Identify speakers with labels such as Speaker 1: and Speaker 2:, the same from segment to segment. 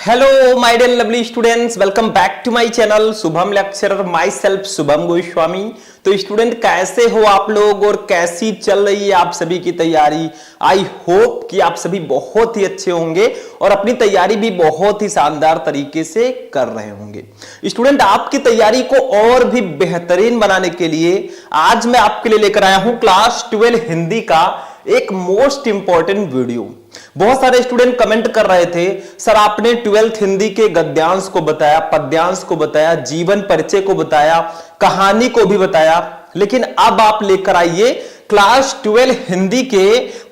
Speaker 1: Hello my dear lovely students, welcome back to my channel Shubham lecturer, myself Shubham Goswami. तो student कैसे हो आप लोग और कैसी चल रही है आप सभी की तैयारी। आई होप कि आप सभी बहुत ही अच्छे होंगे और अपनी तैयारी भी बहुत ही शानदार तरीके से कर रहे होंगे। स्टूडेंट आपकी तैयारी को और भी बेहतरीन बनाने के लिए आज मैं आपके लिए लेकर आया हूं क्लास 12 हिंदी का एक मोस्ट इंपॉर्टेंट वीडियो। बहुत सारे स्टूडेंट कमेंट कर रहे थे, सर आपने 12th हिंदी के गद्यांश को बताया, पद्यांश को बताया, जीवन परिचय को बताया, कहानी को भी बताया, लेकिन अब आप लेकर आइए क्लास 12 हिंदी के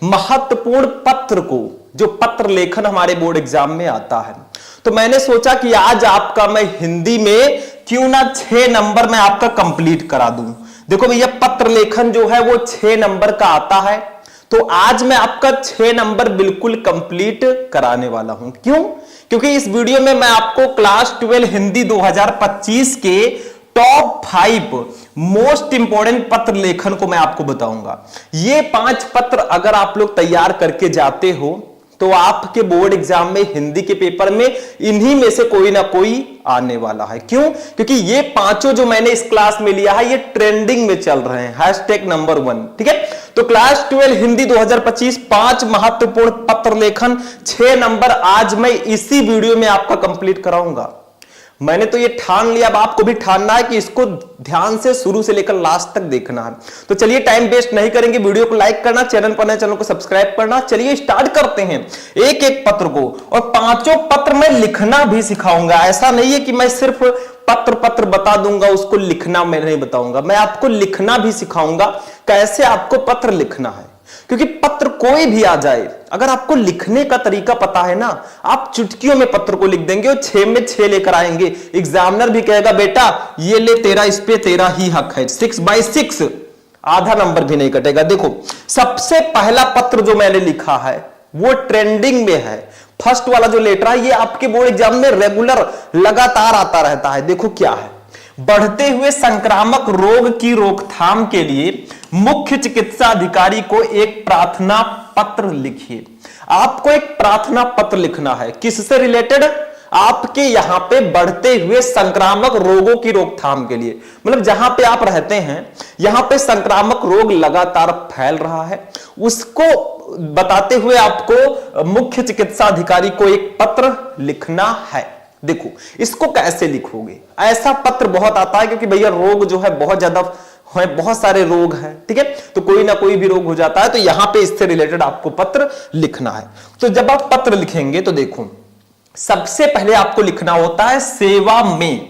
Speaker 1: महत्वपूर्ण पत्र को, जो पत्र लेखन हमारे बोर्ड एग्जाम में आता है। तो मैंने सोचा कि आज आपका मैं हिंदी में क्यों ना 6 नंबर में आपका कंप्लीट करा दूं। देखो भैया, पत्र लेखन जो है वो 6 नंबर का आता है, तो आज मैं आपका 6 नंबर बिल्कुल कंप्लीट कराने वाला हूं। क्यों? क्योंकि इस वीडियो में मैं आपको क्लास 12 हिंदी 2025 के टॉप 5 मोस्ट इंपॉर्टेंट पत्र लेखन को मैं आपको बताऊंगा। ये 5 पत्र अगर आप लोग तैयार करके जाते हो तो आपके बोर्ड एग्जाम में हिंदी के पेपर में इन्हीं में से कोई ना कोई आने वाला है। क्यों? क्योंकि ये पांचों जो मैंने इस क्लास में लिया है ये ट्रेंडिंग में चल रहे हैं, हैशटैग नंबर 1। ठीक है, तो क्लास 12 हिंदी 2025 5 महत्वपूर्ण पत्र लेखन 6 नंबर आज मैं इसी वीडियो में आपका कंप्लीट कराऊंगा। मैंने तो ये ठान लिया, अब आपको भी ठानना है कि इसको ध्यान से शुरू से लेकर लास्ट तक देखना है। तो चलिए टाइम वेस्ट नहीं करेंगे, वीडियो को लाइक करना, चैनल पर नए चैनल को सब्सक्राइब करना। चलिए स्टार्ट करते हैं एक एक पत्र को, और पांचों पत्र मैं लिखना भी सिखाऊंगा। ऐसा नहीं है कि मैं सिर्फ पत्र बता दूंगा, उसको लिखना मैं नहीं बताऊंगा, मैं आपको लिखना भी सिखाऊंगा कैसे आपको पत्र लिखना है। क्योंकि पत्र कोई भी आ जाए, अगर आपको लिखने का तरीका पता है ना, आप चुटकियों में पत्र को लिख देंगे और 6 में 6 लेकर आएंगे। एग्जामिनर भी कहेगा बेटा ये ले, तेरा इस पे तेरा ही हक है, 6/6, आधा नंबर भी नहीं कटेगा। देखो सबसे पहला पत्र जो मैंने लिखा है वो ट्रेंडिंग में है। फर्स्ट वाला जो लेटर है ये आपके बोर्ड एग्जाम में रेगुलर लगातार आता रहता है। देखो क्या है, बढ़ते हुए संक्रामक रोग की रोकथाम के लिए मुख्य चिकित्सा अधिकारी को एक प्रार्थना पत्र लिखिए। आपको एक प्रार्थना पत्र लिखना है, किससे रिलेटेड? आपके यहां पे बढ़ते हुए संक्रामक रोगों की रोकथाम के लिए, मतलब जहां पे आप रहते हैं यहां पे संक्रामक रोग लगातार फैल रहा है, उसको बताते हुए आपको मुख्य चिकित्सा अधिकारी को एक पत्र लिखना है। देखो इसको कैसे लिखोगे, ऐसा पत्र बहुत आता है क्योंकि भैया रोग जो है बहुत ज्यादा है, बहुत सारे रोग हैं। ठीक है, तो कोई ना कोई भी रोग हो जाता है, तो यहां पे इससे रिलेटेड आपको पत्र लिखना है। तो जब आप पत्र लिखेंगे तो देखो सबसे पहले आपको लिखना होता है सेवा में।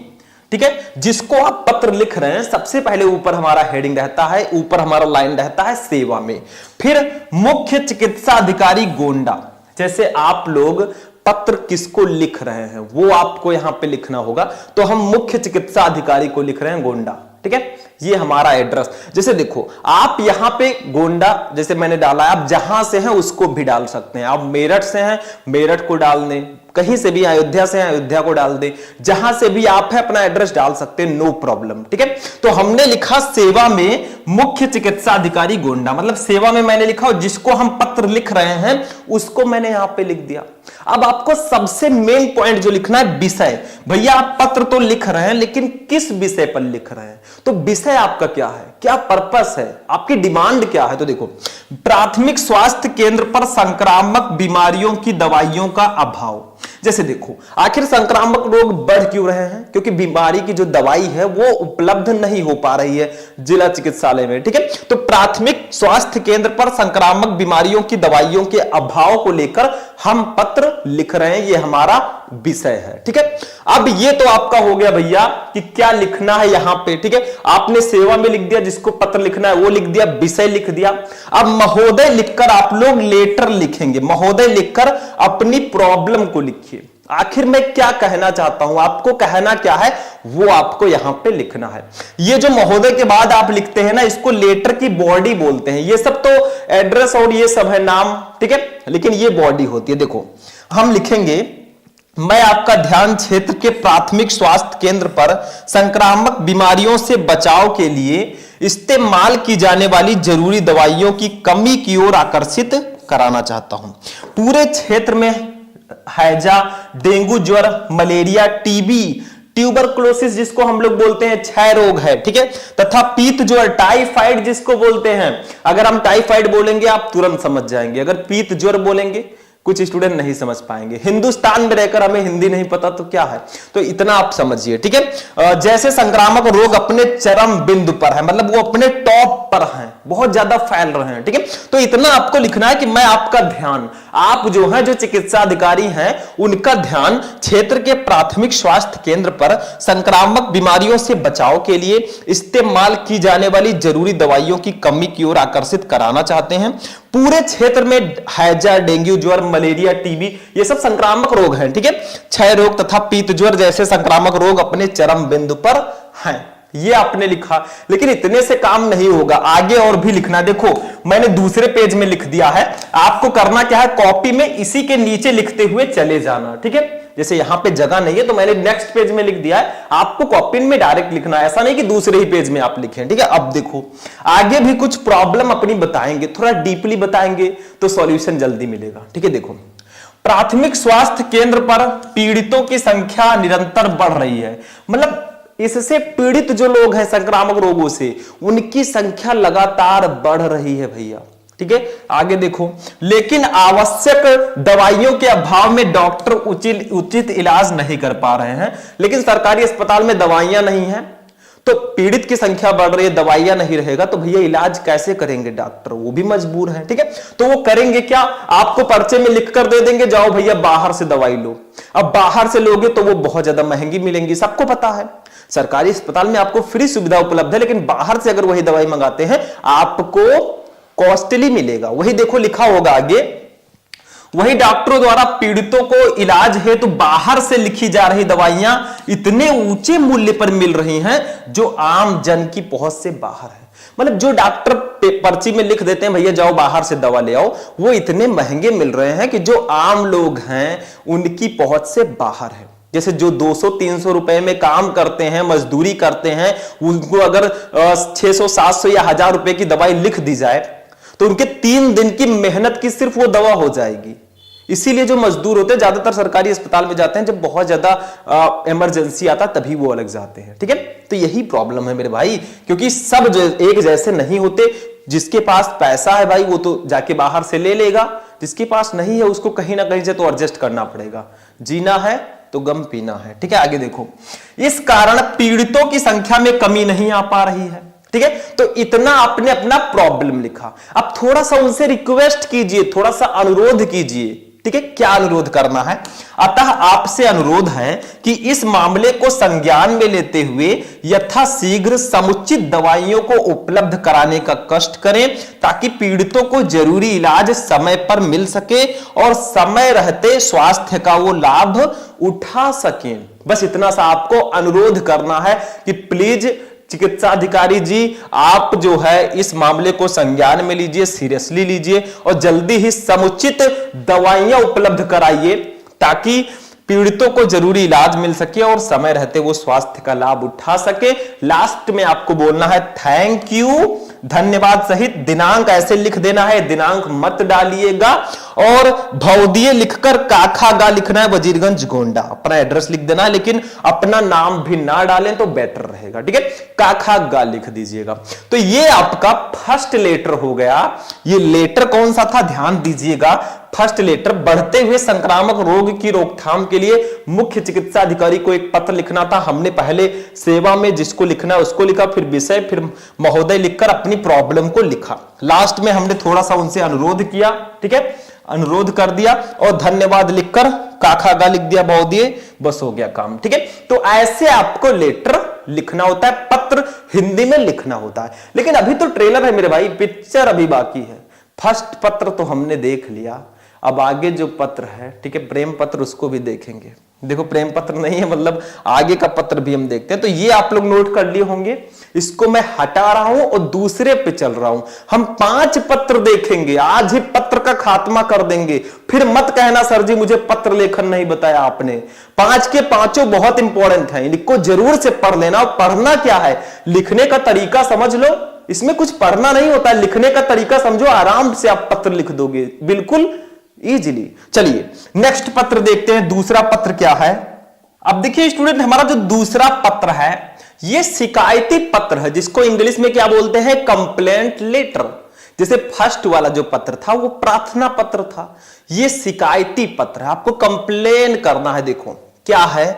Speaker 1: ठीक है, जिसको आप पत्र लिख रहे हैं सबसे पहले ऊपर हमारा हेडिंग रहता है, ऊपर हमारा लाइन रहता है सेवा में। फिर मुख्य चिकित्सा अधिकारी गोंडा, जैसे आप लोग पत्र किसको लिख रहे हैं वो आपको यहां पे लिखना होगा। तो हम मुख्य चिकित्सा अधिकारी को लिख रहे हैं गोंडा। ठीक है, ये हमारा एड्रेस। जैसे देखो आप यहां पे गोंडा जैसे मैंने डाला है, आप जहां से हैं उसको भी डाल सकते हैं। आप मेरठ से हैं मेरठ को डाल दें, कहीं से भी, अयोध्या से हैं अयोध्या को डाल दें, जहां से भी आप है अपना एड्रेस डाल सकते हैं, नो प्रॉब्लम। ठीक है, तो हमने लिखा सेवा में मुख्य चिकित्सा अधिकारी गोंडा, मतलब सेवा में मैंने लिखा और जिसको हम पत्र लिख रहे हैं उसको मैंने यहां पे लिख दिया। अब आपको सबसे मेन पॉइंट जो लिखना है विषय। भैया आप पत्र तो लिख रहे हैं लेकिन किस विषय पर लिख रहे हैं, तो विषय आपका क्या है, क्या पर्पस है, आपकी डिमांड क्या है। तो देखो प्राथमिक स्वास्थ्य केंद्र पर संक्रामक बीमारियों की दवाइयों का अभाव। जैसे देखो आखिर संक्रामक रोग बढ़ क्यों रहे हैं, क्योंकि बीमारी की जो दवाई है वो उपलब्ध नहीं हो पा रही है जिला चिकित्सालय में। ठीक है, तो प्राथमिक स्वास्थ्य केंद्र पर संक्रामक बीमारियों की दवाइयों के अभाव को लेकर हम पत्र लिख रहे हैं, ये हमारा विषय है। ठीक है, अब ये तो आपका हो गया भैया कि क्या लिखना है यहां पे। ठीक है, आपने सेवा में लिख दिया, जिसको पत्र लिखना है वो लिख दिया, विषय लिख दिया। अब महोदय लिखकर आप लोग लेटर लिखेंगे, महोदय लिखकर अपनी प्रॉब्लम को लिखिए। आखिर मैं क्या कहना चाहता हूं, आपको कहना क्या है वो आपको यहां पे लिखना है। ये जो महोदय के बाद आप लिखते हैं ना, इसको लेटर की बॉडी बोलते हैं। ये सब तो एड्रेस और ये सब है नाम, ठीक है, लेकिन ये बॉडी होती है। देखो हम लिखेंगे मैं आपका ध्यान क्षेत्र के प्राथमिक स्वास्थ्य केंद्र पर संक्रामक बीमारियों से बचाव के लिए इस्तेमाल की जाने वाली जरूरी दवाइयों की कमी की ओर आकर्षित कराना चाहता हूं। पूरे क्षेत्र में हैजा, डेंगू ज्वर, मलेरिया, टीबी, ट्यूबरकुलोसिस जिसको हम लोग बोलते हैं, क्षय रोग है, ठीक है, तथा पीत ज्वर, टाइफाइड जिसको बोलते हैं। अगर हम टाइफाइड बोलेंगे आप तुरंत समझ जाएंगे, अगर पीत ज्वर बोलेंगे कुछ स्टूडेंट नहीं समझ पाएंगे। हिंदुस्तान में रहकर हमें हिंदी नहीं पता तो क्या है, तो इतना आप समझिए, ठीक है। जैसे संक्रामक रोग अपने चरम बिंदु पर है, मतलब वो अपने टॉप पर हैं, बहुत ज्यादा फैल रहे हैं, ठीक है। तो इतना आपको लिखना है कि मैं आपका ध्यान, आप जो है जो चिकित्सा अधिकारी हैं उनका ध्यान क्षेत्र के प्राथमिक स्वास्थ्य केंद्र पर संक्रामक बीमारियों से बचाव के लिए इस्तेमाल की जाने वाली जरूरी दवाइयों की कमी की ओर आकर्षित कराना चाहते हैं। पूरे क्षेत्र में हैजा, डेंगू ज्वर, मलेरिया, टीबी ये सब संक्रामक रोग हैं, ठीक है। क्षय रोग तथा पीत ज्वर जैसे संक्रामक रोग अपने चरम बिंदु पर हैं, ये आपने लिखा। लेकिन इतने से काम नहीं होगा, आगे और भी लिखना। देखो मैंने दूसरे पेज में लिख दिया है, आपको करना क्या है, कॉपी में इसी के नीचे लिखते हुए चले जाना, ठीक है। जैसे यहां पे जगह नहीं है तो मैंने नेक्स्ट पेज में लिख दिया है, आपको कॉपी में डायरेक्ट लिखना है, ऐसा नहीं कि दूसरे ही पेज में आप लिखें, ठीक है। अब देखो आगे भी कुछ प्रॉब्लम अपनी बताएंगे, थोड़ा डीपली बताएंगे तो सॉल्यूशन जल्दी मिलेगा, ठीक है। देखो प्राथमिक स्वास्थ्य केंद्र पर पीड़ितों की संख्या निरंतर बढ़ रही है, मतलब इससे पीड़ित जो लोग हैं संक्रामक रोगों से उनकी संख्या लगातार बढ़ रही है भैया, ठीक है। आगे देखो, लेकिन आवश्यक दवाइयों के अभाव में डॉक्टर उचित इलाज नहीं कर पा रहे हैं। लेकिन सरकारी अस्पताल में दवाइयां नहीं है तो पीड़ित की संख्या बढ़ रही है, दवाइयां नहीं रहेगा तो भैया इलाज कैसे करेंगे डॉक्टर, वो भी मजबूर है, ठीक है। तो वो करेंगे क्या, आपको पर्चे में लिख कर दे देंगे जाओ भैया बाहर से दवाई लो। अब बाहर से लोगे तो वो बहुत ज्यादा महंगी मिलेंगी, सबको पता है। सरकारी अस्पताल में आपको फ्री सुविधा उपलब्ध है, लेकिन बाहर से अगर वही दवाई मंगाते हैं आपको कॉस्टली मिलेगा। वही देखो लिखा होगा आगे, वही डॉक्टरों द्वारा पीड़ितों को इलाज हेतु बाहर से लिखी जा रही दवाइयां इतने ऊंचे मूल्य पर मिल रही हैं जो आम जन की पहुंच से बाहर है। मतलब जो डॉक्टर पर्ची में लिख देते हैं भैया जाओ बाहर से दवा ले आओ, वो इतने महंगे मिल रहे हैं कि जो आम लोग हैं उनकी पहुंच से बाहर है। जैसे जो 200-300 रुपए में काम करते हैं, मजदूरी करते हैं, उनको अगर 600, 700 या 1000 रुपए की दवाई लिख दी जाए तो उनके 3 दिन की मेहनत की सिर्फ वो दवा हो जाएगी। इसीलिए जो मजदूर होते हैं ज्यादातर सरकारी अस्पताल में जाते हैं, जब बहुत ज्यादा इमरजेंसी आता तभी वो अलग जाते हैं, ठीक है। तो यही प्रॉब्लम है मेरे भाई, क्योंकि सब एक जैसे नहीं होते। जिसके पास पैसा है भाई वो तो जाके बाहर से ले लेगा, जिसके पास नहीं है उसको कहीं ना कहीं से तो एडजस्ट करना पड़ेगा। जीना है तो गम पीना है, ठीक है। आगे देखो, इस कारण पीड़ितों की संख्या में कमी नहीं आ पा रही है, ठीक है। तो इतना आपने अपना प्रॉब्लम लिखा। अब थोड़ा सा उनसे रिक्वेस्ट कीजिए, थोड़ा सा अनुरोध कीजिए, ठीक है। क्या अनुरोध करना है, अतः आपसे अनुरोध है कि इस मामले को संज्ञान में लेते हुए यथाशीघ्र समुचित दवाइयों को उपलब्ध कराने का कष्ट करें ताकि पीड़ितों को जरूरी इलाज समय पर मिल सके और समय रहते स्वास्थ्य का वो लाभ उठा सकें। बस इतना सा आपको अनुरोध करना है कि प्लीज चिकित्सा अधिकारी जी आप जो है इस मामले को संज्ञान में लीजिए, सीरियसली लीजिए और जल्दी ही समुचित दवाइयां उपलब्ध कराइए ताकि पीड़ितों को जरूरी इलाज मिल सके और समय रहते वो स्वास्थ्य का लाभ उठा सके। लास्ट में आपको बोलना है थैंक यू, धन्यवाद सहित दिनांक ऐसे लिख देना है, दिनांक मत डालिएगा और भौदिये लिखकर काखागा लिखना है, वजीरगंज गोंडा अपना एड्रेस लिख देना है, लेकिन अपना नाम भी ना डालें तो बेटर रहेगा, ठीक है। काखागा लिख दीजिएगा। तो ये आपका फर्स्ट लेटर हो गया। ये लेटर कौन सा था ध्यान दीजिएगा, फर्स्ट लेटर। बढ़ते हुए संक्रामक रोग की रोकथाम के लिए मुख्य चिकित्सा अधिकारी को एक पत्र लिखना था। हमने पहले सेवा में जिसको लिखना है उसको लिखा, फिर विषय, फिर महोदय लिखकर अपनी प्रॉब्लम को लिखा। लास्ट में हमने थोड़ा सा उनसे अनुरोध किया, ठीक है, अनुरोध कर दिया और धन्यवाद लिखकर काखागा लिख दिया महोदय, बस हो गया काम, ठीक है। तो ऐसे आपको लेटर लिखना होता है, पत्र हिंदी में लिखना होता है। लेकिन अभी तो ट्रेलर है मेरे भाई, पिक्चर अभी बाकी है। फर्स्ट पत्र तो हमने देख लिया, अब आगे जो पत्र है, ठीक है, प्रेम पत्र, उसको भी देखेंगे। देखो प्रेम पत्र नहीं है, मतलब आगे का पत्र भी हम देखते हैं। तो ये आप लोग नोट कर लिए होंगे, इसको मैं हटा रहा हूं और दूसरे पे चल रहा हूं। हम 5 पत्र देखेंगे, आज ही पत्र का खात्मा कर देंगे। फिर मत कहना सर जी मुझे पत्र लेखन नहीं बताया आपने। 5 के 5 बहुत इंपॉर्टेंट है, इनको जरूर से पढ़ लेना। पढ़ना क्या है, लिखने का तरीका समझ लो, इसमें कुछ पढ़ना नहीं होता है, लिखने का तरीका समझो, आराम से आप पत्र लिख दोगे, बिल्कुल इजीली। चलिए नेक्स्ट पत्र देखते हैं, दूसरा पत्र क्या है। अब देखिए स्टूडेंट, हमारा जो दूसरा पत्र है ये शिकायती पत्र है, जिसको इंग्लिश में क्या बोलते हैं, कंप्लेंट लेटर। जैसे फर्स्ट वाला जो पत्र था वो प्रार्थना पत्र था, ये शिकायती पत्र है, आपको कंप्लेन करना है। देखो क्या है,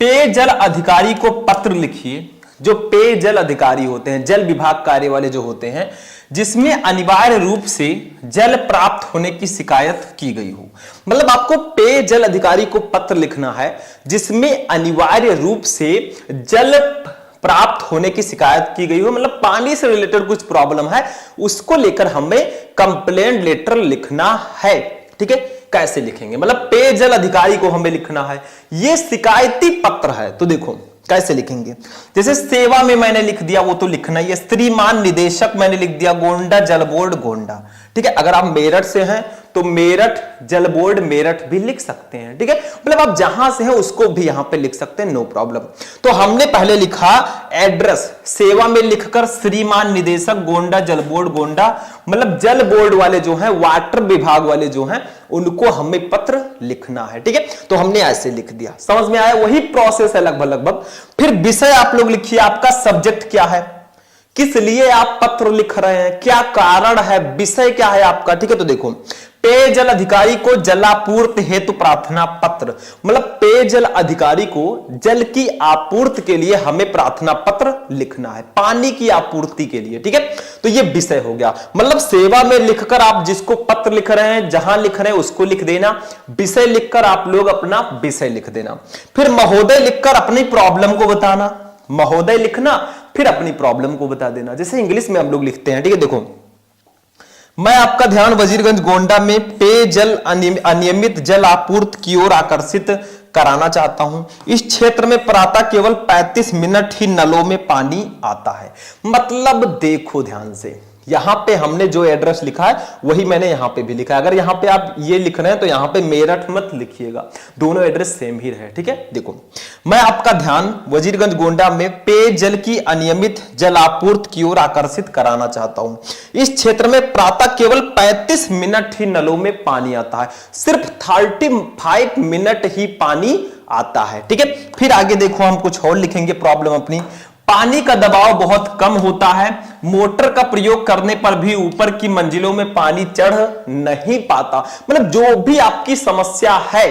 Speaker 1: पेयजल अधिकारी को पत्र लिखिए, जो पेयजल अधिकारी होते हैं, जल विभाग कार्य वाले जो होते हैं, जिसमें अनिवार्य रूप से जल प्राप्त होने की शिकायत की गई हो। मतलब आपको पेयजल अधिकारी को पत्र लिखना है जिसमें अनिवार्य रूप से जल प्राप्त होने की शिकायत की गई हो, मतलब पानी से रिलेटेड कुछ प्रॉब्लम है, उसको लेकर हमें कंप्लेंट लेटर लिखना है। ठीक है, कैसे लिखेंगे, मतलब पेयजल अधिकारी को हमें लिखना है, ये शिकायती पत्र है। तो देखो कैसे लिखेंगे, जैसे सेवा में मैंने लिख दिया, वो तो लिखना ही है। श्रीमान निदेशक मैंने लिख दिया, गोंडा जल बोर्ड गोंडा। ठीक है, अगर आप मेरठ से हैं तो मेरठ जल बोर्ड मेरठ भी लिख सकते हैं। ठीक है, मतलब आप जहां से हैं उसको भी यहां पे लिख सकते हैं, नो प्रॉब्लम। तो हमने पहले लिखा एड्रेस, सेवा में लिखकर श्रीमान निदेशक गोंडा जल बोर्ड गोंडा, मतलब जल बोर्ड वाले जो हैं, वाटर विभाग वाले जो हैं, उनको हमें पत्र लिखना है। ठीक है, तो हमने ऐसे लिख दिया, समझ में आया, वही प्रोसेस है लगभग। फिर विषय आप लोग लिखिए, आपका सब्जेक्ट क्या है, किस लिए आप पत्र लिख रहे हैं, क्या कारण है, विषय क्या है आपका। ठीक है, तो देखो पेयजल अधिकारी को जलापूर्ति हेतु प्रार्थना पत्र, मतलब पेयजल अधिकारी को जल की आपूर्ति के लिए हमें प्रार्थना पत्र लिखना है, पानी की आपूर्ति के लिए। ठीक है, तो ये विषय हो गया, मतलब सेवा में लिखकर आप जिसको पत्र लिख रहे हैं, जहां लिख रहे हैं उसको लिख देना, विषय लिखकर आप लोग अपना विषय लिख देना। फिर महोदय लिखकर अपनी प्रॉब्लम को बताना, महोदय लिखना, फिर अपनी प्रॉब्लम को बता देना, जैसे इंग्लिश में हम लोग लिखते हैं। ठीक है, देखो मैं आपका ध्यान वजीरगंज गोंडा में पेयजल अनियमित जल आपूर्ति की ओर आकर्षित कराना चाहता हूं। इस क्षेत्र में प्रातः केवल 35 मिनट ही नलों में पानी आता है। मतलब देखो ध्यान से, यहां पे हमने जो एड्रेस लिखा है वही मैंने यहां पे भी लिखा है। अगर यहां पे आप ये लिख रहे हैं तो यहां पे मेरठ मत लिखिएगा, दोनों एड्रेस सेम ही रहे। ठीक है, देखो मैं आपका ध्यान वजीरगंज गोंडा में पेयजल की अनियमित जल आपूर्ति की ओर आकर्षित कराना चाहता हूं। इस क्षेत्र में प्रातः केवल 35 मिनट ही नलों में पानी आता है, सिर्फ 35 मिनट ही पानी आता है। ठीक है, फिर आगे देखो हम कुछ और लिखेंगे प्रॉब्लम अपनी। पानी का दबाव बहुत कम होता है, मोटर का प्रयोग करने पर भी ऊपर की मंजिलों में पानी चढ़ नहीं पाता। मतलब जो भी आपकी समस्या है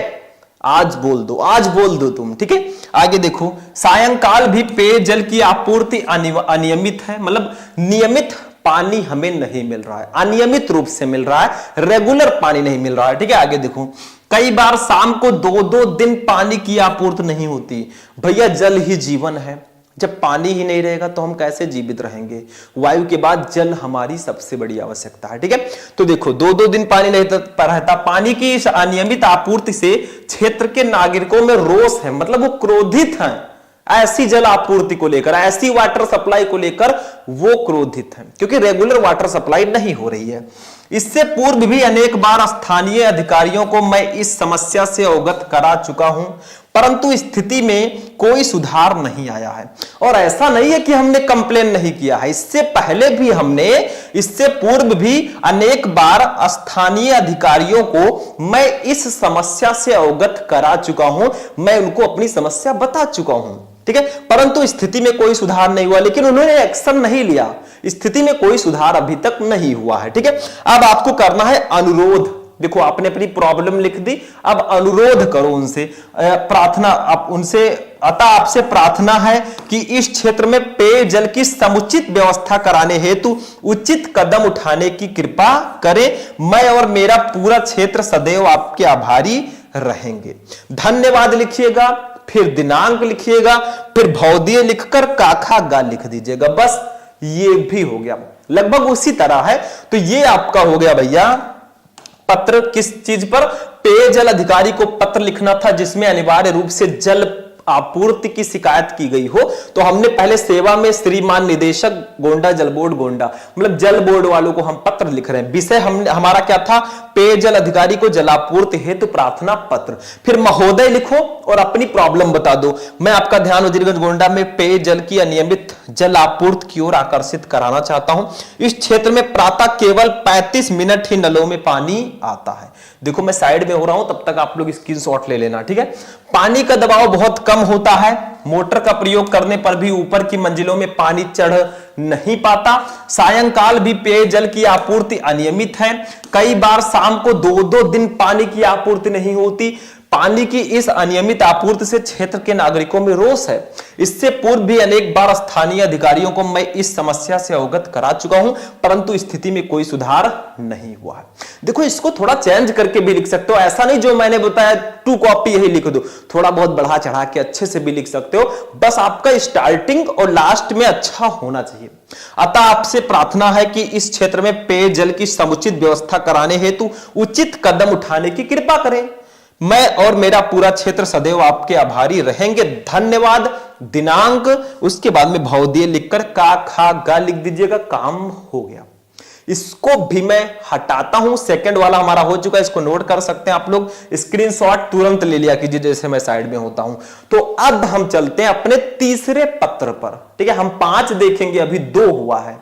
Speaker 1: आज बोल दो, आज बोल दो तुम। ठीक है, आगे देखो सायंकाल भी पेयजल की आपूर्ति अनियमित है, मतलब नियमित पानी हमें नहीं मिल रहा है, अनियमित रूप से मिल रहा है, रेगुलर पानी नहीं मिल रहा है। ठीक है, आगे देखो कई बार शाम को 2-2 दिन पानी की आपूर्ति नहीं होती। भैया जल ही जीवन है, जब पानी ही नहीं रहेगा तो हम कैसे जीवित रहेंगे। वायु के बाद जल हमारी सबसे बड़ी आवश्यकता है। ठीक है, तो देखो 2-2 दिन पानी नहीं रहता। पानी की इस अनियमित आपूर्ति से क्षेत्र के नागरिकों में रोष है, मतलब वो क्रोधित हैं, ऐसी जल आपूर्ति को लेकर, ऐसी वाटर सप्लाई को लेकर वो क्रोधित हैं, क्योंकि रेगुलर वाटर सप्लाई नहीं हो रही है। इससे पूर्व भी अनेक बार स्थानीय अधिकारियों को मैं इस समस्या से अवगत करा चुका हूं, परंतु स्थिति में कोई सुधार नहीं आया है। और ऐसा नहीं है कि हमने कंप्लेन नहीं किया है, इससे पहले भी हमने, इससे पूर्व भी अनेक बार स्थानीय अधिकारियों को मैं इस समस्या से अवगत करा चुका हूं, मैं उनको अपनी समस्या बता चुका हूं। ठीक है, परंतु स्थिति में कोई सुधार नहीं हुआ, लेकिन उन्होंने एक्शन नहीं लिया, स्थिति में कोई सुधार अभी तक नहीं हुआ है। ठीक है, अब आपको करना है अनुरोध। देखो आपने अपनी प्रॉब्लम लिख दी, अब अनुरोध करो उनसे, प्रार्थना आप उनसे, अतः आपसे प्रार्थना है कि इस क्षेत्र में पेयजल की समुचित व्यवस्था कराने हेतु उचित कदम उठाने की कृपा करें। मैं और मेरा पूरा क्षेत्र सदैव आपके आभारी रहेंगे। धन्यवाद लिखिएगा, फिर दिनांक लिखिएगा, फिर भौदीय लिखकर काखा गा लिख दीजिएगा, बस ये भी हो गया। लगभग उसी तरह है। तो ये आपका हो गया भैया पत्र, किस चीज पर, पेयजल अधिकारी को पत्र लिखना था जिसमें अनिवार्य रूप से जल आपूर्ति की शिकायत की गई हो तो हमने पहले सेवा में श्रीमान निदेशक गोंडा जल बोर्ड गोंडा, मतलब जल बोर्ड वालों को हम पत्र लिख रहे हैं। विषय हमारा क्या था, पेयजल अधिकारी को जलापूर्ति हेतु प्रार्थना पत्र। फिर महोदय लिखो और अपनी प्रॉब्लम बता दो। मैं आपका ध्यान वजीरगंज गोंडा में पेयजल की अनियमित जल आपूर्ति की ओर आकर्षित कराना चाहता हूं। इस क्षेत्र में प्रातः केवल 35 मिनट ही नलों में पानी आता है। देखो मैं साइड में हो रहा हूं, तब तक आप लोग स्क्रीनशॉट ले लेना, ठीक है। पानी का दबाव बहुत कम होता है, मोटर का प्रयोग करने पर भी ऊपर की मंजिलों में पानी चढ़ नहीं पाता। सायंकाल भी पेयजल की आपूर्ति अनियमित है। कई बार शाम को 2-2 दिन पानी की आपूर्ति नहीं होती। पानी की इस अनियमित आपूर्ति से क्षेत्र के नागरिकों में रोष है। इससे पूर्व भी अनेक बार स्थानीय अधिकारियों को मैं इस समस्या से अवगत करा चुका हूं, परंतु स्थिति में कोई सुधार नहीं हुआ है। देखो इसको थोड़ा चेंज करके भी लिख सकते हो, ऐसा नहीं जो मैंने बताया 2 कॉपी यही लिख दो, थोड़ा बहुत बढ़ा चढ़ा के अच्छे से भी लिख सकते हो। बस आपका स्टार्टिंग और लास्ट में अच्छा होना चाहिए। अतः आपसे प्रार्थना है कि इस क्षेत्र में पेयजल की समुचित व्यवस्था कराने हेतु उचित कदम उठाने की कृपा करें। मैं और मेरा पूरा क्षेत्र सदैव आपके आभारी रहेंगे, धन्यवाद। दिनांक, उसके बाद में भवदीय लिखकर का खा गा लिख दीजिएगा, काम हो गया। इसको भी मैं हटाता हूं, सेकंड वाला हमारा हो चुका है, इसको नोट कर सकते हैं आप लोग। स्क्रीनशॉट तुरंत ले लिया कीजिए जैसे मैं साइड में होता हूं। तो अब हम चलते हैं अपने तीसरे पत्र पर, ठीक है। हम 5 देखेंगे, अभी 2 हुआ है,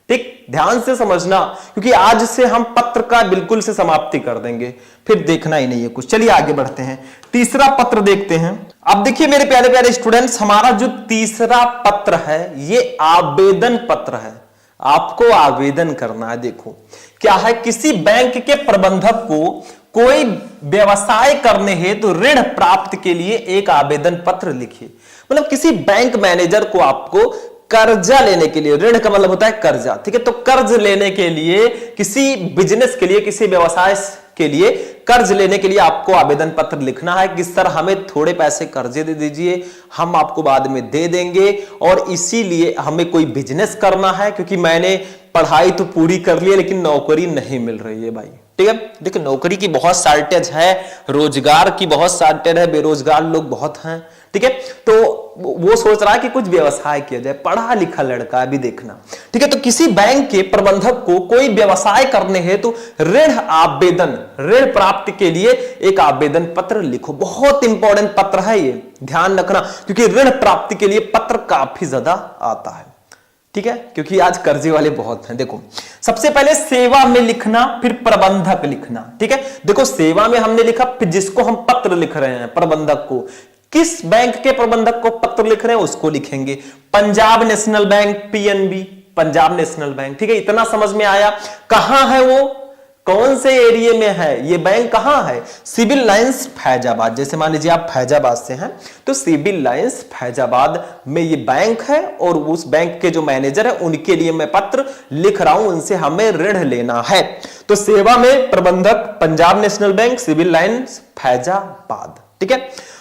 Speaker 1: ठीक। ध्यान से समझना, क्योंकि आज से हम पत्र का बिल्कुल से समाप्ति कर देंगे, फिर देखना ही नहीं है कुछ। चलिए आगे बढ़ते हैं, तीसरा पत्र देखते हैं। अब देखिए मेरे प्यारे प्यारे स्टूडेंट्स, हमारा जो तीसरा पत्र है ये आवेदन पत्र है। आपको आवेदन करना है। देखो क्या है, किसी बैंक के प्रबंधक को कोई व्यवसाय करने हेतु ऋण प्राप्त के लिए एक आवेदन पत्र लिखिए। मतलब किसी बैंक मैनेजर को आपको कर्जा लेने के लिए, ऋण का मतलब होता है कर्जा, ठीक है। तो कर्ज लेने के लिए, किसी बिजनेस के लिए, किसी व्यवसाय के लिए कर्ज लेने के लिए आपको आवेदन पत्र लिखना है कि सर हमें थोड़े पैसे कर्जे दे दीजिए, हम आपको बाद में दे देंगे, और इसीलिए हमें कोई बिजनेस करना है, क्योंकि मैंने पढ़ाई तो पूरी कर ली है लेकिन नौकरी नहीं मिल रही है भाई, ठीक है। देखिए नौकरी की बहुत शॉर्टेज है, रोजगार की बहुत शॉर्टेज है, बेरोजगार लोग बहुत हैं, ठीक है। तो वो सोच रहा है कि कुछ व्यवसाय किया जाए, पढ़ा लिखा लड़का है, अभी देखना, ठीक है। तो किसी बैंक के प्रबंधक को कोई व्यवसाय करने हेतु ऋण आवेदन, ऋण प्राप्ति के लिए एक आवेदन पत्र लिखो। बहुत इंपॉर्टेंट पत्र है ये, ध्यान रखना, क्योंकि ऋण प्राप्ति के लिए पत्र काफी ज्यादा आता है, ठीक है, क्योंकि आज कर्जे वाले बहुत हैं। देखो सबसे पहले सेवा में लिखना, फिर प्रबंधक लिखना, ठीक है। देखो सेवा में हमने लिखा, फिर जिसको हम पत्र लिख रहे हैं प्रबंधक को, किस बैंक के प्रबंधक को पत्र लिख रहे हैं उसको लिखेंगे। Punjab National bank, PNB, Punjab National bank, ठीक है। इतना समझ में आया। कहां है वो, कौन से एरिया में है ये बैंक, कहां है, सिविल लाइंस फैजाबाद। जैसे मान लीजिए आप फैजाबाद से हैं तो सिविल लाइंस फैजाबाद में ये बैंक है, और उस बैंक के जो मैनेजर है उनके लिए मैं पत्र लिख रहा हूं, उनसे हमें ऋण लेना है। तो सेवा में प्रबंधक Punjab National Bank, Civil Lines Faizabad, ठीक है।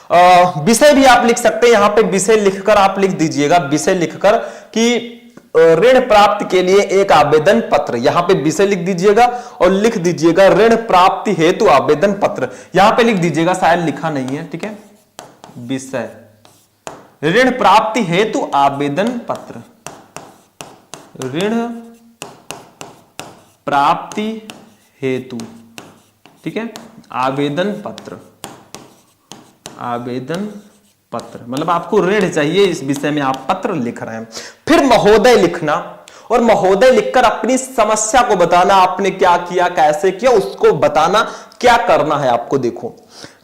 Speaker 1: विषय भी आप लिख सकते हैं, यहां पे विषय लिखकर आप लिख दीजिएगा, विषय लिखकर कि ऋण प्राप्ति के लिए एक आवेदन पत्र, यहां पे विषय लिख दीजिएगा और लिख दीजिएगा ऋण प्राप्ति हेतु आवेदन पत्र, यहां पे लिख दीजिएगा, शायद लिखा नहीं है, ठीक है। विषय ऋण प्राप्ति हेतु आवेदन पत्र, ऋण प्राप्ति हेतु, ठीक है, आवेदन पत्र, आवेदन पत्र मतलब आपको ऋण चाहिए, इस विषय में आप पत्र लिख रहे हैं। फिर महोदय लिखना, और महोदय लिखकर अपनी समस्या को बताना, आपने क्या किया, कैसे किया, उसको बताना, क्या करना है आपको। देखो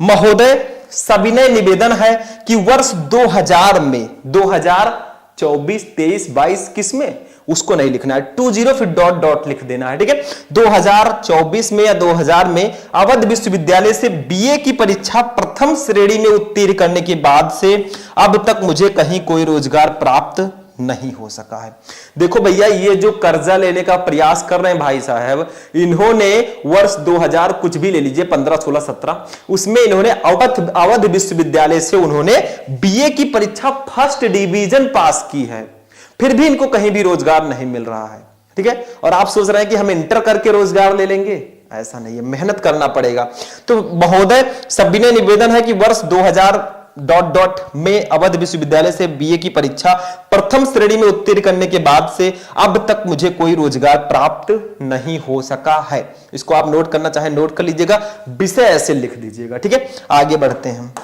Speaker 1: महोदय सविनय निवेदन है कि वर्ष 2000 में, 2024, 23, 22 किस में, उसको नहीं लिखना है, 20 फिर डॉट डॉट लिख देना है, ठीक है। 2024 में या 2000 में अवध विश्वविद्यालय से बीए की परीक्षा प्रथम श्रेणी में उत्तीर्ण करने के बाद से अब तक मुझे कहीं कोई रोजगार प्राप्त नहीं हो सका है। देखो भैया ये जो कर्जा लेने का प्रयास कर रहे हैं भाई साहब, इन्होंने वर्ष 2000 कुछ भी ले लीजिए, 15, 16, 17, उसमें इन्होंने अवध विश्वविद्यालय से उन्होंने बीए की परीक्षा फर्स्ट डिवीजन पास की है, फिर भी इनको कहीं भी रोजगार नहीं मिल रहा है, ठीक है। और आप सोच रहे हैं कि हम इंटर करके रोजगार ले लेंगे, ऐसा नहीं है, मेहनत करना पड़ेगा। तो महोदय सविनय निवेदन है कि वर्ष 2000 डॉट डॉट में अवध विश्वविद्यालय से बीए की परीक्षा प्रथम श्रेणी में उत्तीर्ण करने के बाद से अब तक मुझे कोई रोजगार प्राप्त नहीं हो सका है। इसको आप नोट करना चाहे नोट कर लीजिएगा, विषय ऐसे लिख दीजिएगा। ठीक है, आगे बढ़ते हैं।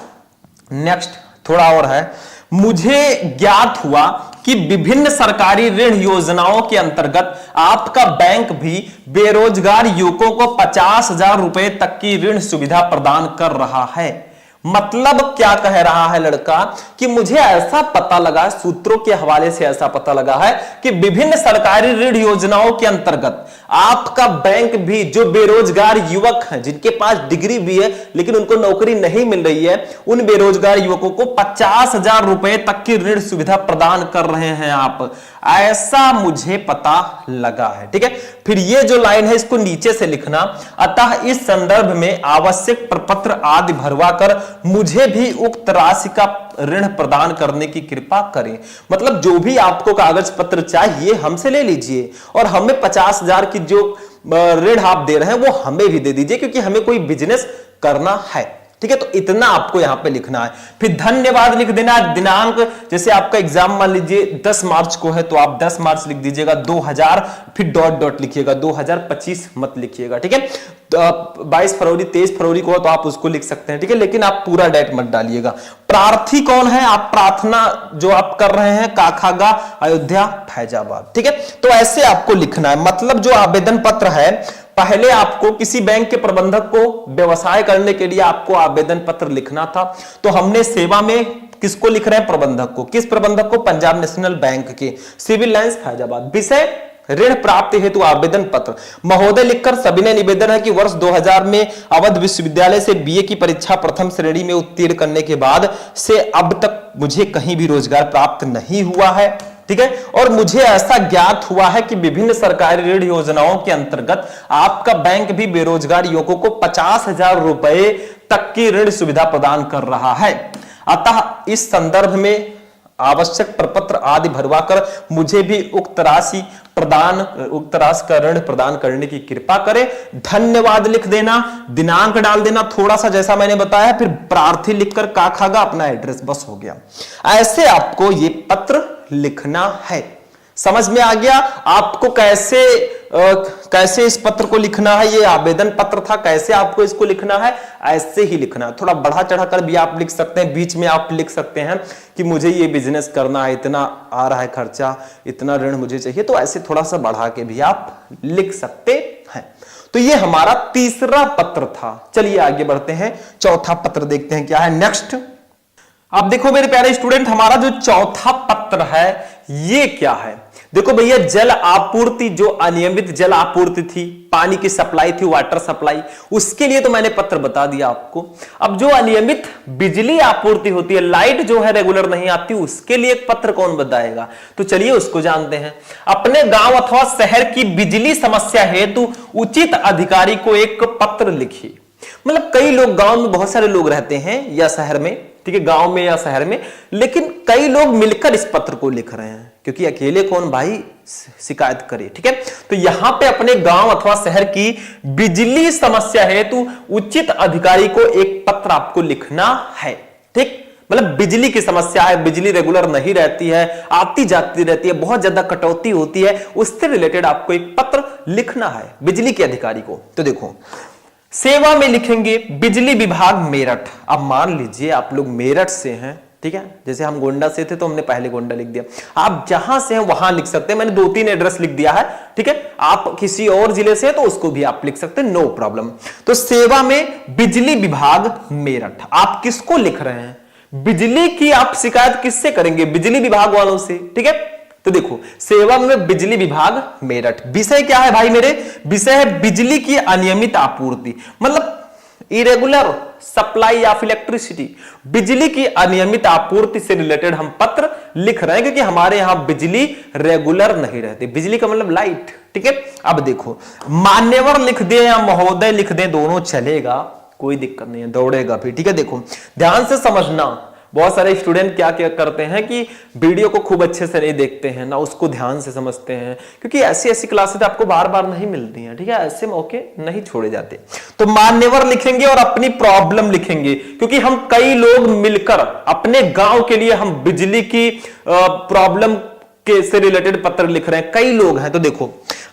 Speaker 1: नेक्स्ट थोड़ा और है, मुझे ज्ञात हुआ कि विभिन्न सरकारी ऋण योजनाओं के अंतर्गत आपका बैंक भी बेरोजगार युवकों को 50,000 रुपए तक की ऋण सुविधा प्रदान कर रहा है। मतलब क्या कह रहा है लड़का कि मुझे ऐसा पता लगा, सूत्रों के हवाले से ऐसा पता लगा है कि विभिन्न सरकारी ऋण योजनाओं के अंतर्गत आपका बैंक भी जो बेरोजगार युवक हैं, जिनके पास डिग्री भी है लेकिन उनको नौकरी नहीं मिल रही है, उन बेरोजगार युवकों को 50,000 रुपए तक की ऋण सुविधा प्रदान कर रहे हैं आप, ऐसा मुझे पता लगा है। ठीक है, फिर ये जो लाइन है इसको नीचे से लिखना, अतः इस संदर्भ में आवश्यक प्रपत्र आदि भरवा कर मुझे भी उक्त राशि का ऋण प्रदान करने की कृपा करें। मतलब जो भी आपको कागज पत्र चाहिए हमसे ले लीजिए और हमें 50,000 की जो ऋण आप दे रहे हैं वो हमें भी दे दीजिए, क्योंकि हमें कोई बिजनेस करना है। ठीक है, तो इतना आपको यहां पे लिखना है। फिर धन्यवाद लिख देना। दिनांक, जैसे आपका एग्जाम मान लीजिए 10 मार्च को है तो आप 10 मार्च लिख दीजिएगा, 2000 फिर डॉट डॉट लिखिएगा, 2025 मत लिखिएगा। ठीक है, तो 22 फरवरी 23 फरवरी को हो तो आप उसको लिख सकते हैं। ठीक है, लेकिन आप पूरा डेट मत डालिएगा। प्रार्थी कौन है? आप प्रार्थना जो आप कर रहे हैं काखागा अयोध्या फैजाबाद। ठीक है, तो ऐसे आपको लिखना है। मतलब जो आवेदन पत्र है, पहले आपको किसी बैंक के प्रबंधक को व्यवसाय करने के लिए आपको आवेदन पत्र लिखना था, तो हमने सेवा में किसको लिख रहे हैं? प्रबंधक को। किस प्रबंधक को? पंजाब नेशनल बैंक के, सिविल लाइंस फैजाबाद। विषय ऋण प्राप्ति हेतु आवेदन पत्र। महोदय लिखकर सविनय निवेदन है कि वर्ष 2000 में अवध विश्वविद्यालय से बीए की परीक्षा प्रथम श्रेणी में उत्तीर्ण करने के बाद से अब तक मुझे कहीं भी रोजगार प्राप्त नहीं हुआ है। ठीक है, और मुझे ऐसा ज्ञात हुआ है कि विभिन्न सरकारी ऋण योजनाओं के अंतर्गत आपका बैंक भी बेरोजगार युवकों को 50,000 रुपए तक की ऋण सुविधा प्रदान कर रहा है। अतः इस संदर्भ में आवश्यक प्रपत्र आदि भरवाकर मुझे भी उक्त राशि का ऋण प्रदान करने की कृपा करें। धन्यवाद लिख देना, दिनांक डाल देना थोड़ा सा जैसा मैंने बताया, फिर प्रार्थी लिखकर काखागा अपना एड्रेस, बस हो गया। ऐसे आपको ये पत्र लिखना है। समझ में आ गया आपको कैसे इस पत्र को लिखना है? ये आवेदन पत्र था, कैसे आपको इसको लिखना है? ऐसे ही लिखना है। थोड़ा बढ़ा चढ़ा कर भी आप लिख सकते हैं, बीच में आप लिख सकते हैं कि मुझे ये बिजनेस करना है, इतना आ रहा है खर्चा, इतना ऋण मुझे चाहिए, तो ऐसे थोड़ा सा बढ़ा के भी आप लिख सकते हैं। तो ये हमारा तीसरा पत्र था। चलिए आगे बढ़ते हैं, चौथा पत्र देखते हैं क्या है। नेक्स्ट अब देखो मेरे प्यारे स्टूडेंट, हमारा जो चौथा पत्र है ये क्या है? देखो भैया, जल आपूर्ति, जो अनियमित जल आपूर्ति थी, पानी की सप्लाई थी, वाटर सप्लाई, उसके लिए तो मैंने पत्र बता दिया आपको। अब जो अनियमित बिजली आपूर्ति होती है, लाइट जो है रेगुलर नहीं आती, उसके लिए एक पत्र कौन बताएगा? तो चलिए उसको जानते हैं। अपने गांव अथवा शहर की बिजली समस्या हेतु उचित अधिकारी को एक पत्र लिखिए। मतलब कई लोग, गांव में बहुत सारे लोग रहते हैं या शहर में, ठीक है, गांव में या शहर में, लेकिन कई लोग मिलकर इस पत्र को लिख रहे हैं, क्योंकि अकेले कौन भाई शिकायत करे। ठीक है, तो यहां पे अपने गांव अथवा शहर की बिजली समस्या हेतु उचित अधिकारी को एक पत्र आपको लिखना है। ठीक, मतलब बिजली की समस्या है, बिजली रेगुलर नहीं रहती है, आती जाती रहती है, बहुत ज्यादा कटौती होती है, उससे रिलेटेड आपको एक पत्र लिखना है बिजली के अधिकारी को। तो देखो, सेवा में लिखेंगे बिजली विभाग मेरठ। अब मान लीजिए आप लोग मेरठ से हैं, ठीक है, जैसे हम गोंडा से थे तो हमने पहले गोंडा लिख दिया, आप जहां से हैं वहां लिख सकते हैं। मैंने 2-3 एड्रेस लिख दिया है। ठीक है, आप किसी और जिले से हैं तो उसको भी आप लिख सकते हैं, नो प्रॉब्लम। तो सेवा में बिजली विभाग मेरठ, आप किसको लिख रहे हैं? बिजली की आप शिकायत किससे करेंगे? बिजली विभाग वालों से। ठीक है, तो देखो, सेवा में बिजली विभाग मेरठ। विषय क्या है भाई मेरे? विषय है बिजली की अनियमित आपूर्ति, मतलब इरेगुलर सप्लाई ऑफ इलेक्ट्रिसिटी, बिजली की अनियमित आपूर्ति से रिलेटेड हम पत्र लिख रहे हैं, क्योंकि हमारे यहां बिजली रेगुलर नहीं रहती। बिजली का मतलब लाइट। ठीक है, अब देखो, मान्यवर लिख दे या महोदय लिख दे, दोनों चलेगा, कोई दिक्कत नहीं है, दौड़ेगा भी। ठीक है, देखो ध्यान से समझना, बहुत सारे स्टूडेंट क्या क्या करते हैं कि वीडियो को खूब अच्छे से नहीं देखते हैं, ना उसको ध्यान से समझते हैं, क्योंकि ऐसी ऐसी क्लासेस आपको बार बार नहीं मिलती हैं, ठीक है, ऐसे मौके नहीं छोड़े जाते। तो मान्यवर लिखेंगे और अपनी प्रॉब्लम लिखेंगे, क्योंकि हम कई लोग मिलकर अपने गांव के लिए हम बिजली की प्रॉब्लम के से रिलेटेड पत्र लिख रहे हैं, कई लोग हैं। तो देखो,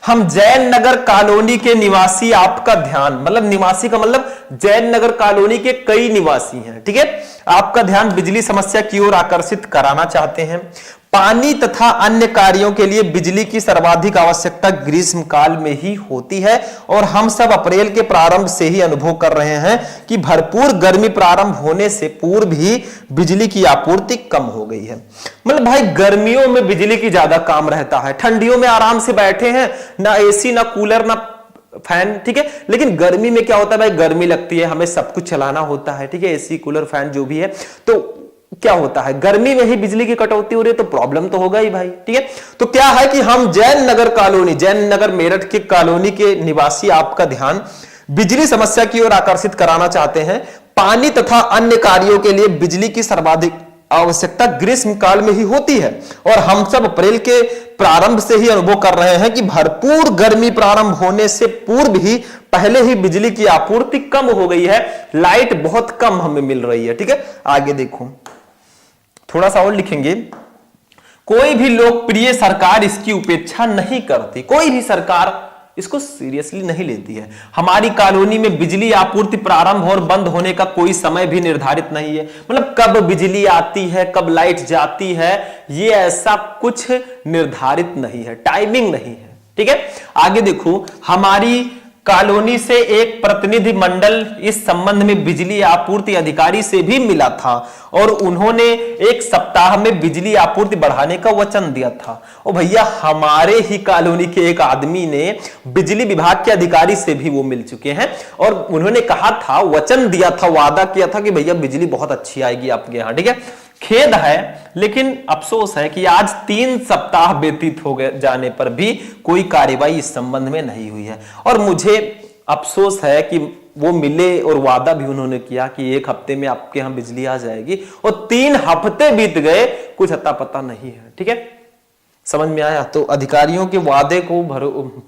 Speaker 1: हम जैन नगर कॉलोनी के निवासी, आपका ध्यान, मतलब निवासी का मतलब जैन नगर कॉलोनी के कई निवासी हैं, ठीक है, आपका ध्यान बिजली समस्या की ओर आकर्षित कराना चाहते हैं। पानी तथा अन्य कार्यों के लिए बिजली की सर्वाधिक आवश्यकता ग्रीष्म काल में ही होती है और हम सब अप्रैल के प्रारंभ से ही अनुभव कर रहे हैं कि भरपूर गर्मी प्रारंभ होने से पूर्व ही बिजली की आपूर्ति कम हो गई है। मतलब भाई गर्मियों में बिजली की ज्यादा काम रहता है, ठंडियों में आराम से बैठे हैं, ना एसी ना कूलर ना फैन, ठीक है, लेकिन गर्मी में क्या होता है भाई, गर्मी लगती है, हमें सब कुछ चलाना होता है, ठीक है, एसी कूलर फैन जो भी है, तो क्या होता है गर्मी में ही बिजली की कटौती हो रही है, तो प्रॉब्लम तो होगा ही भाई, ठीक है। तो क्या है कि हम जैन नगर कॉलोनी, जैन नगर मेरठ के कॉलोनी के निवासी, आपका ध्यान बिजली समस्या की ओर आकर्षित कराना चाहते हैं। पानी तथा अन्य कार्यों के लिए बिजली की सर्वाधिक आवश्यकता ग्रीष्म काल में ही होती है और हम सब अप्रैल के प्रारंभ से ही अनुभव कर रहे हैं कि भरपूर गर्मी प्रारंभ होने से पूर्व ही पहले ही बिजली की आपूर्ति कम हो गई है, लाइट बहुत कम हमें मिल रही है, ठीक है। आगे देखो, थोड़ा सा और लिखेंगे, कोई भी लोकप्रिय सरकार इसकी उपेक्षा नहीं करती, कोई भी सरकार इसको सीरियसली नहीं लेती है। हमारी कॉलोनी में बिजली आपूर्ति प्रारंभ और बंद होने का कोई समय भी निर्धारित नहीं है, मतलब कब बिजली आती है कब लाइट जाती है, ये ऐसा कुछ निर्धारित नहीं है, टाइमिंग नहीं है, ठीक है। आगे देखो, हमारी कॉलोनी से एक प्रतिनिधि मंडल इस संबंध में बिजली आपूर्ति अधिकारी से भी मिला था और उन्होंने एक सप्ताह में बिजली आपूर्ति बढ़ाने का वचन दिया था। ओ भैया, हमारे ही कॉलोनी के एक आदमी ने बिजली विभाग के अधिकारी से भी वो मिल चुके हैं और उन्होंने कहा था, वचन दिया था, वादा किया था कि भैया बिजली बहुत अच्छी आएगी आपके यहाँ, ठीक है। खेद है, लेकिन अफसोस है कि आज 3 सप्ताह व्यतीत हो गए जाने पर भी कोई कार्यवाही इस संबंध में नहीं हुई है और मुझे अफसोस है कि वो मिले और वादा भी उन्होंने किया कि 1 हफ्ते में आपके यहां बिजली आ जाएगी और 3 हफ्ते बीत गए, कुछ अता पता नहीं है, ठीक है। समझ में आया? तो अधिकारियों के वादे को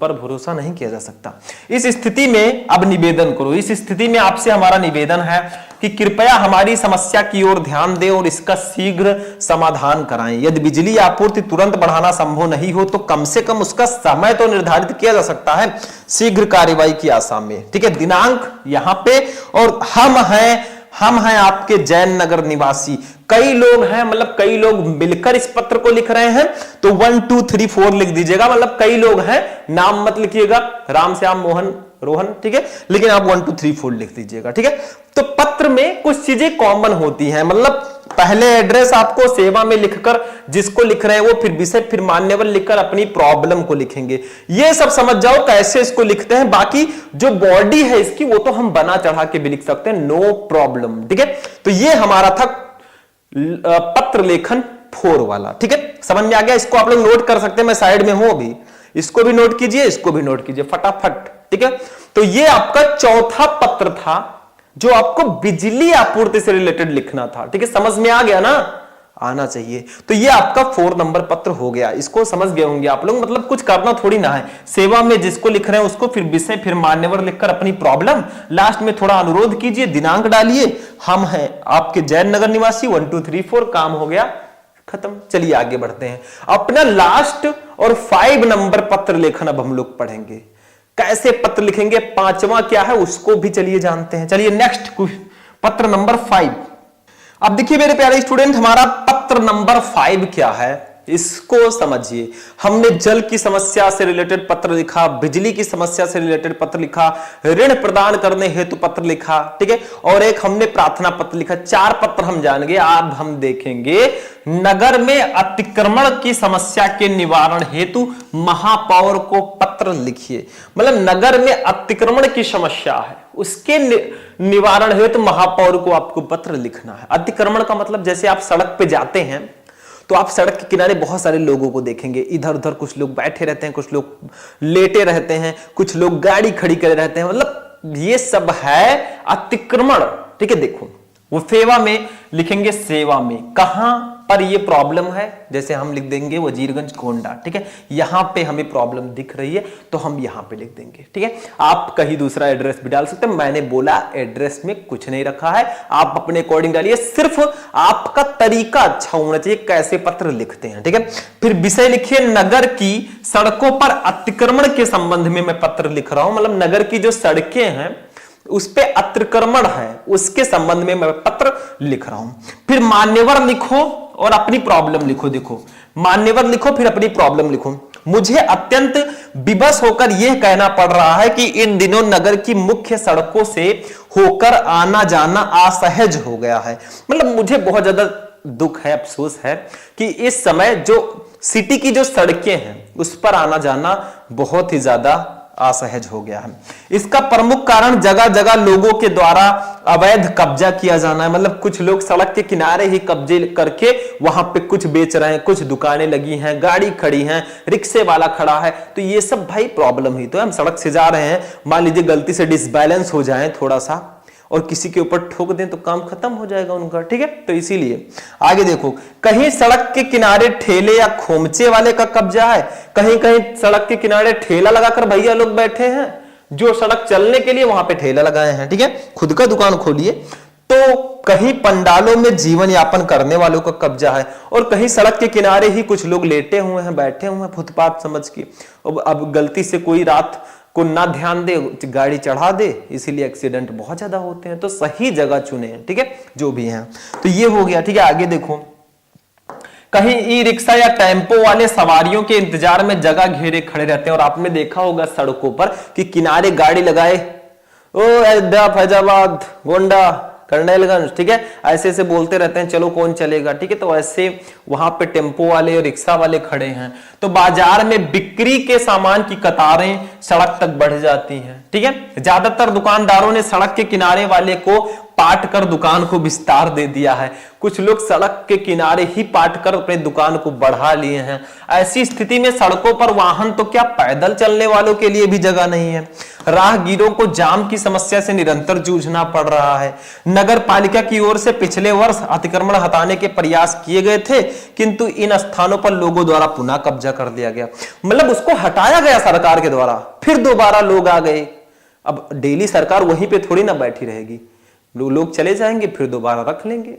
Speaker 1: पर भरोसा नहीं किया जा सकता। इस स्थिति में अब निवेदन करो, इस स्थिति में आपसे हमारा निवेदन है कि कृपया हमारी समस्या की ओर ध्यान दें और इसका शीघ्र समाधान कराएं। यदि बिजली आपूर्ति तुरंत बढ़ाना संभव नहीं हो तो कम से कम उसका समय तो निर्धारित किया जा सकता है, शीघ्र कार्यवाही की आशा में, ठीक है। दिनांक यहां पे, और हम हैं आपके जैन नगर निवासी। कई लोग हैं, मतलब कई लोग मिलकर इस पत्र को लिख रहे हैं, तो 1 2 3 4 लिख दीजिएगा, मतलब कई लोग हैं, नाम मत लिखिएगा, राम श्याम मोहन रोहन, ठीक है, लेकिन आप 1 2 3 4 लिख दीजिएगा, ठीक है। तो पत्र में कुछ चीजें कॉमन होती हैं, मतलब पहले एड्रेस आपको सेवा में लिखकर जिसको लिख रहे हैं वो, फिर विषय, फिर मान्यवर लिखकर अपनी प्रॉब्लम को लिखेंगे। ये सब समझ जाओ कैसे इसको लिखते हैं, बाकी जो बॉडी है इसकी वो तो हम बना चढ़ा के भी लिख सकते हैं, नो प्रॉब्लम, ठीक है। तो ये हमारा था पत्र लेखन 4 वाला, ठीक है, समझ में आ गया। इसको आप लोग नोट कर सकते हैं, मैं साइड में हूं अभी, इसको भी नोट कीजिए, इसको भी नोट कीजिए फटाफट, ठीक है। तो ये आपका चौथा पत्र था जो आपको बिजली आपूर्ति से रिलेटेड लिखना था, ठीक है, समझ में आ गया ना, आना चाहिए। तो ये आपका 4 नंबर पत्र हो गया, इसको समझ गए होंगे आप लोग, मतलब कुछ करना थोड़ी ना है, सेवा में जिसको लिख रहे हैं उसको, फिर विषय, फिर मान्यवर लिखकर अपनी प्रॉब्लम, लास्ट में थोड़ा अनुरोध कीजिए, दिनांक डालिए, हम हैं आपके जैन नगर निवासी, 1 2 3 4, काम हो गया, खत्म। चलिए आगे बढ़ते हैं, अपना लास्ट और 5 नंबर पत्र लेखन अब हम लोग पढ़ेंगे, कैसे पत्र लिखेंगे, 5वां क्या है उसको भी चलिए जानते हैं। चलिए नेक्स्ट पत्र नंबर 5। अब देखिए मेरे प्यारे स्टूडेंट, हमारा पत्र नंबर 5 क्या है इसको समझिए। हमने जल की समस्या से रिलेटेड पत्र लिखा, बिजली की समस्या से रिलेटेड पत्र लिखा, ऋण प्रदान करने हेतु पत्र लिखा, ठीक है, और एक हमने प्रार्थना पत्र लिखा। 4 पत्र हम जानेंगे। अब हम देखेंगे नगर में अतिक्रमण की समस्या के निवारण हेतु महापौर को पत्र लिखिए। मतलब नगर में अतिक्रमण की समस्या है, उसके निवारण हेतु महापौर को आपको पत्र लिखना है। अतिक्रमण का मतलब जैसे आप सड़क पे जाते हैं तो आप सड़क के किनारे बहुत सारे लोगों को देखेंगे, इधर उधर कुछ लोग बैठे रहते हैं, कुछ लोग लेटे रहते हैं, कुछ लोग गाड़ी खड़ी करे रहते हैं, मतलब ये सब है अतिक्रमण, ठीक है। देखो वो फेवा में लिखेंगे सेवा में। कहां पर ये प्रॉब्लम है, जैसे हम लिख देंगे वजीरगंज गोंडा, ठीक है, यहां पे हमें प्रॉब्लम दिख रही है तो हम यहां पे लिख देंगे, ठीक है। आप कहीं दूसरा एड्रेस भी डाल सकते हैं, मैंने बोला एड्रेस में कुछ नहीं रखा है, आप अपने अकॉर्डिंग डालिए, सिर्फ आपका तरीका अच्छा होना चाहिए कैसे पत्र लिखते हैं, ठीक है। फिर विषय लिखिए नगर की सड़कों पर अतिक्रमण के संबंध में मैं पत्र लिख रहा हूं, मतलब नगर की जो सड़कें हैं उस पे अतिक्रमण है उसके संबंध में मैं पत्र लिख रहा हूं। फिर मान्यवर लिखो और अपनी प्रॉब्लम लिखो। देखो मान्यवर लिखो फिर अपनी प्रॉब्लम लिखो। मुझे अत्यंत विवश होकर यह कहना पड़ रहा है कि इन दिनों नगर की मुख्य सड़कों से होकर आना जाना असहज हो गया है। मतलब मुझे बहुत ज्यादा दुख है, अफसोस है कि इस समय जो सिटी की जो सड़कें हैं उस पर आना जाना बहुत ही ज्यादा असहज हो गया है। इसका प्रमुख कारण जगह जगह लोगों के द्वारा अवैध कब्जा किया जाना है। मतलब कुछ लोग सड़क के किनारे ही कब्जे करके वहां पे कुछ बेच रहे हैं, कुछ दुकानें लगी हैं, गाड़ी खड़ी हैं, रिक्शे वाला खड़ा है, तो ये सब भाई प्रॉब्लम ही तो है। हम सड़क से जा रहे हैं, मान लीजिए गलती से डिसबैलेंस हो जाए थोड़ा सा और किसी के ऊपर ठोक दें तो काम खत्म हो जाएगा उनका, ठीक है। तो इसीलिए आगे देखो, कहीं सड़क के किनारे ठेले या खोमचे वाले का कब्जा है, कहीं कहीं सड़क के किनारे ठेला लगाकर भैया लोग बैठे हैं जो सड़क चलने के लिए वहां पे ठेला लगाए हैं, ठीक है, खुद का दुकान खोलिए। तो कहीं पंडालों में जीवन यापन करने वालों का कब्जा है और कहीं सड़क के किनारे ही कुछ लोग लेटे हुए हैं, बैठे हुए हैं फुटपाथ समझ के। अब गलती से कोई रात को ना ध्यान दे, गाड़ी चढ़ा दे, इसीलिए एक्सीडेंट बहुत ज्यादा होते हैं। तो सही जगह चुने, ठीक है, जो भी हैं। तो ये हो गया, ठीक है। आगे देखो, कहीं ई रिक्शा या टेम्पो वाले सवारियों के इंतजार में जगह घेरे खड़े रहते हैं और आपने देखा होगा सड़कों पर कि किनारे गाड़ी लगाए, ओ अयोध्या, फैजाबाद, गोंडा, कर्नैलगंज, ठीक है, ऐसे ऐसे बोलते रहते हैं, चलो कौन चलेगा, ठीक है। तो ऐसे वहां पे टेम्पो वाले और रिक्शा वाले खड़े हैं। तो बाजार में बिक्री के सामान की कतारें सड़क तक बढ़ जाती हैं, ठीक है। ज्यादातर दुकानदारों ने सड़क के किनारे वाले को पाट कर दुकान को विस्तार दे दिया है। कुछ लोग सड़क के किनारे ही पाट कर अपने दुकान को बढ़ा लिए हैं। ऐसी स्थिति में सड़कों पर वाहन तो क्या पैदल चलने वालों के लिए भी जगह नहीं है। राहगीरों को जाम की समस्या से निरंतर जूझना पड़ रहा है। नगर पालिका की ओर से पिछले वर्ष अतिक्रमण हटाने के प्रयास किए गए थे, किंतु इन स्थानों पर लोगों द्वारा पुनः कब्जा कर लिया गया। मतलब उसको हटाया गया सरकार के द्वारा, फिर दोबारा लोग आ गए। अब डेली सरकार वहीं पे थोड़ी ना बैठी रहेगी, लोग चले जाएंगे फिर दोबारा रख लेंगे,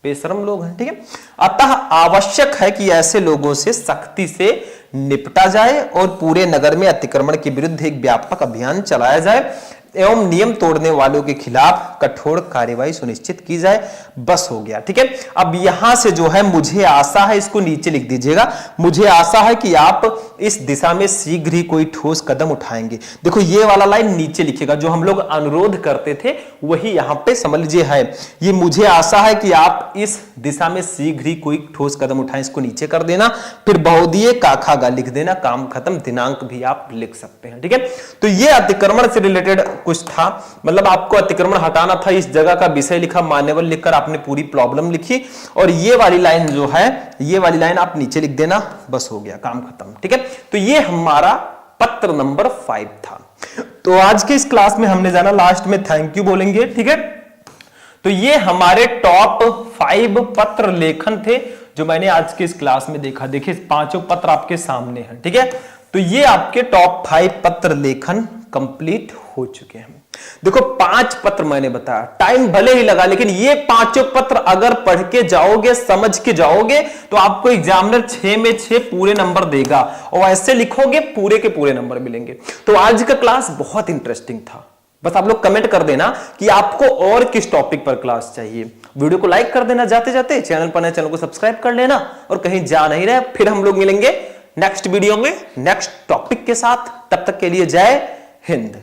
Speaker 1: बेशरम लोग हैं, ठीक है। अतः आवश्यक है कि ऐसे लोगों से सख्ती से निपटा जाए और पूरे नगर में अतिक्रमण के विरुद्ध एक व्यापक अभियान चलाया जाए एवं नियम तोड़ने वालों के खिलाफ कठोर कार्रवाई सुनिश्चित की जाए। बस हो गया, ठीक है। अब यहां से जो है मुझे आशा है, इसको नीचे लिख दीजिएगा, मुझे आशा है कि आप इस दिशा में शीघ्र ही कोई ठोस कदम उठाएंगे। देखो ये वाला लाइन नीचे लिखेगा, जो हम लोग अनुरोध करते थे वही यहां पे समझ लीजिए है। ये मुझे आशा है कि आप इस दिशा में शीघ्र ही कोई ठोस कदम उठाएं, इसको नीचे कर देना। फिर बहुदिए काखागा लिख देना, काम खत्म। दिनांक भी आप लिख सकते हैं, ठीक है। तो ये अतिक्रमण से रिलेटेड कुछ था, मतलब आपको अतिक्रमण हटाना था, इस जगह का विषय लिखा, मान्यवर लिखकर आपने पूरी प्रॉब्लम लिखी और ये वाली लाइन जो है, ये वाली लाइन आप नीचे लिख देना, बस हो गया, काम खत्म, ठीक है। तो ये हमारा पत्र नंबर 5 था। तो आज के इस क्लास में हमने जाना, लास्ट में थैंक यू बोलेंगे, ठीक है। तो ये हमारे टॉप 5 पत्र लेखन थे जो मैंने आज के इस क्लास में देखा। देखिए 5 पत्र आपके सामने हैं, ठीक है। तो ये आपके टॉप 5 पत्र लेखन कंप्लीट हो चुके हैं। देखो 5 पत्र मैंने बताया, टाइम भले ही लगा, लेकिन ये 5 पत्र अगर पढ़ के जाओगे, समझ के जाओगे, तो आपको एग्जामिनर 6 में 6 पूरे नंबर देगा और ऐसे लिखोगे पूरे के पूरे नंबर मिलेंगे। तो आज का क्लास बहुत इंटरेस्टिंग था। बस आप लोग कमेंट कर देना कि आपको और किस टॉपिक पर क्लास चाहिए। वीडियो को लाइक कर देना जाते जाते, चैनल पर नए, चैनल को सब्सक्राइब कर लेना और कहीं जा नहीं रहे। फिर हम लोग मिलेंगे नेक्स्ट वीडियो में नेक्स्ट टॉपिक के साथ। तब तक के लिए जय हिंद।